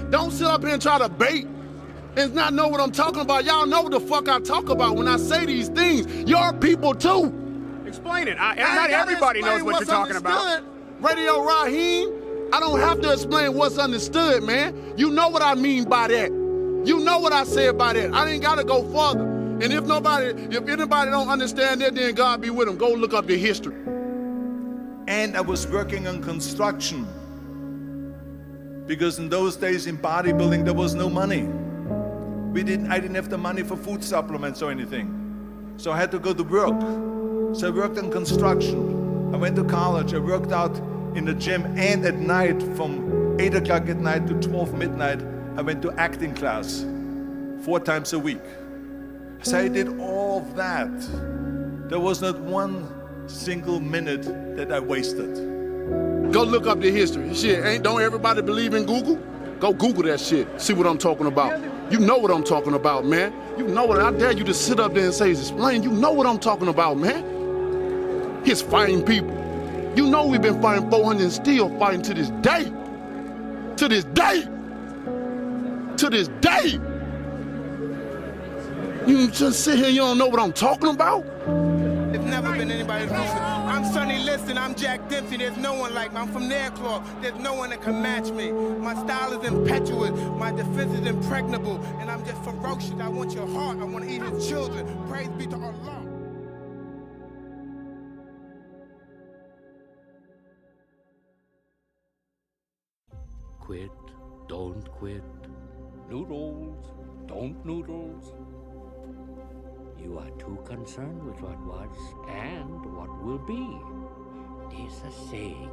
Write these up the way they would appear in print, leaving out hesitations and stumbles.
Don't sit up here and try to bait and not know what I'm talking about. Y'all know what the fuck I talk about when I say these things. You're people too. Explain it. Not everybody knows what you're talking about. Radio Raheem, I don't have to explain what's understood, man. You know what I mean by that. You know what I said by that. I ain't gotta go further. And if anybody don't understand that, then God be with them. Go look up the history. And I was working on construction. Because in those days in bodybuilding, there was no money. I didn't have the money for food supplements or anything. So I had to go to work. So I worked on construction. I went to college. I worked out in the gym, and at night from 8 o'clock at night to 12 midnight, I went to acting class 4 times a week. So I did all of that. There was not one single minute that I wasted. Go look up the history. Shit, don't everybody believe in Google? Go Google that shit. See what I'm talking about. You know what I'm talking about, man. You know what. I dare you to sit up there and say, explain. You know what I'm talking about, man. He's fighting people. You know we've been fighting 400 and still fighting to this day. To this day. To this day. You just sit here, you don't know what I'm talking about? There's never been anybody who's I'm Sonny Liston, I'm Jack Dempsey, there's no one like me. I'm from Nairclaw, there's no one that can match me. My style is impetuous, my defense is impregnable, and I'm just ferocious. I want your heart, I want to eat his children. Praise be to Allah. Quit, don't quit. Noodles, don't noodles. You are too concerned with what was and what will be. There's a saying.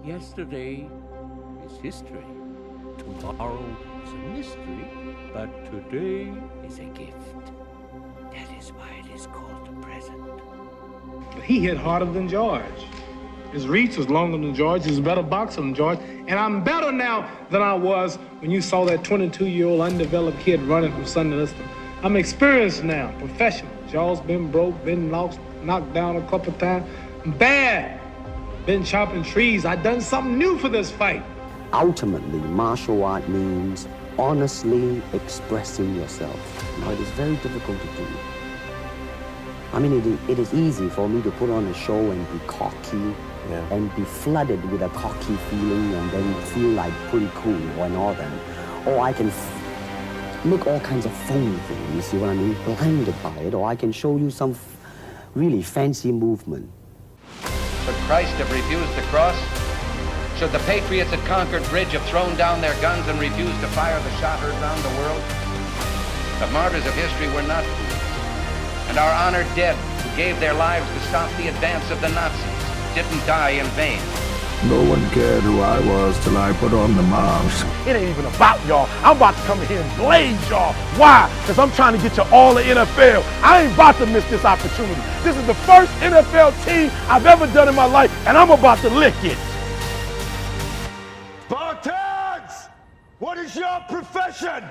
Yesterday is history. Tomorrow is a mystery. But today is a gift. That is why it is called the present. He hit harder than George. His reach was longer than George. He's a better boxer than George. And I'm better now than I was when you saw that 22-year-old undeveloped kid running from Sonny Liston. I'm experienced now, professional. Jaw's been broke, been lost, knocked down a couple times. I'm bad. Been chopping trees. I done something new for this fight. Ultimately, martial art means honestly expressing yourself. Now, it is very difficult to do. I mean, it is easy for me to put on a show and be cocky and be flooded with a cocky feeling and then feel like pretty cool and all that. Or I can make all kinds of phony things, you see what I mean? Blinded by it, or I can show you some really fancy movement. Should Christ have refused the cross? Should the patriots at Concord Bridge have thrown down their guns and refused to fire the shot heard round the world? The martyrs of history were not fools. And our honored dead, who gave their lives to stop the advance of the Nazis, didn't die in vain. No one cared who I was till I put on the mask. It ain't even about y'all. I'm about to come in here and blaze y'all. Why? Because I'm trying to get you all the NFL. I ain't about to miss this opportunity. This is the first NFL team I've ever done in my life, and I'm about to lick it. Spartans! What is your profession?